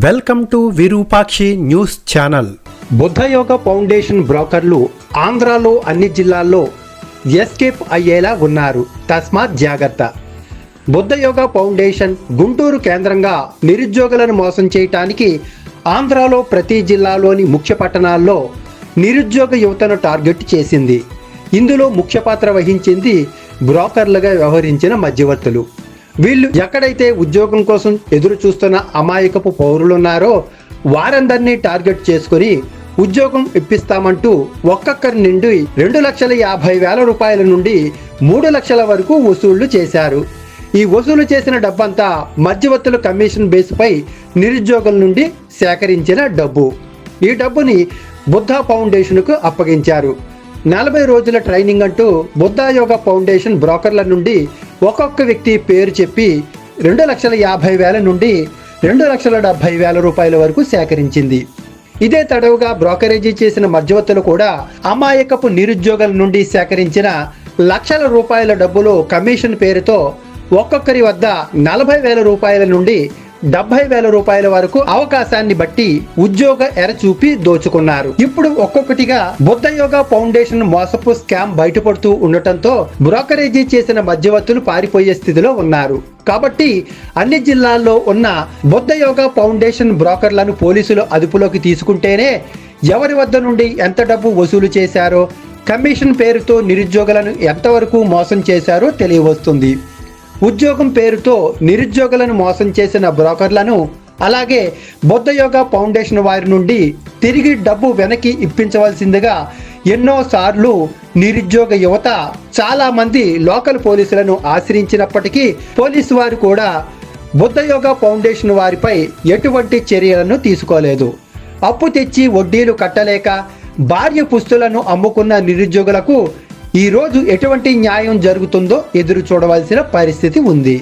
Welcome to Virupakshi news channel. Buddhayoga foundation బ్రోకర్లు ఆంధ్రాలో అన్ని జిల్లాల్లో ఎస్కేప్ అయ్యేలా ఉన్నారు. తస్మాత్ జాగ్రత్త. బుద్ధయోగ ఫౌండేషన్ గుంటూరు కేంద్రంగా నిరుద్యోగులను మోసం చేయటానికి ఆంధ్రాలో ప్రతి జిల్లాలోని ముఖ్య పట్టణాల్లో నిరుద్యోగ యువతను టార్గెట్ చేసింది. ఇందులో ముఖ్య పాత్ర వహించింది బ్రోకర్లుగా వ్యవహరించిన మధ్యవర్తులు. వీళ్ళు ఎక్కడైతే ఉద్యోగం కోసం ఎదురు చూస్తున్న అమాయకపు పౌరులున్నారో వారందరినీ టార్గెట్ చేసుకుని ఉద్యోగం ఇప్పిస్తామంటూ ఒక్కొక్కరి నుండి 2,50,000 రూపాయల నుండి 3 లక్షల వరకు వసూళ్లు చేశారు. ఈ వసూలు చేసిన డబ్బంతా మధ్యవర్తుల కమిషన్ బేస్పై నిరుద్యోగుల నుండి సేకరించిన డబ్బు. ఈ డబ్బుని బుద్ధ ఫౌండేషన్కు అప్పగించారు. 40 రోజుల ట్రైనింగ్ అంటూ బుద్ధ యోగ ఫౌండేషన్ బ్రోకర్ల నుండి ఒక్కొక్క వ్యక్తి పేరు చెప్పి 2,50,000 నుండి 2,70,000 రూపాయల వరకు సేకరించింది. ఇదే తడవుగా బ్రోకరేజీ చేసిన మధ్యవర్తులు కూడా అమాయకపు నిరుద్యోగుల నుండి సేకరించిన లక్షల రూపాయల డబ్బులు కమిషన్ పేరుతో ఒక్కొక్కరి వద్ద 40,000 రూపాయల నుండి 70,000 రూపాయల వరకు అవకాశాన్ని బట్టి ఉద్యోగ ఎర చూపి దోచుకున్నారు. ఇప్పుడు ఒక్కొక్కటిగా బుద్ధయోగ ఫౌండేషన్ మోసపు స్కామ్ బయటపడుతూ ఉండటంతో బ్రోకరేజీ చేసిన మధ్యవర్తులు పారిపోయే స్థితిలో ఉన్నారు. కాబట్టి అన్ని జిల్లాల్లో ఉన్న బుద్ధయోగ ఫౌండేషన్ బ్రోకర్లను పోలీసులు అదుపులోకి తీసుకుంటేనే ఎవరి వద్ద నుండి ఎంత డబ్బు వసూలు చేశారో, కమిషన్ పేరుతో నిరుద్యోగులను ఎంతవరకు మోసం చేశారో తెలియవస్తుంది. ఉద్యోగం పేరుతో నిరుద్యోగులను మోసం చేసిన బ్రోకర్లను, అలాగే బుద్ధయోగ ఫౌండేషన్ వారి నుండి తిరిగి డబ్బు వెనక్కి ఇప్పించవలసిందిగా ఎన్నోసార్లు నిరుద్యోగ యువత చాలా మంది లోకల్ పోలీసులను ఆశ్రయించినప్పటికీ పోలీసు వారు కూడా బుద్ధయోగ ఫౌండేషన్ వారిపై ఎటువంటి చర్యలను తీసుకోలేదు. అప్పు తెచ్చి వడ్డీలు కట్టలేక భార్య పుస్తులను అమ్ముకున్న నిరుద్యోగులకు ఈరోజు ఎటువంటి న్యాయం జరుగుతుందో ఎదురు చూడవలసిన పరిస్థితి ఉంది.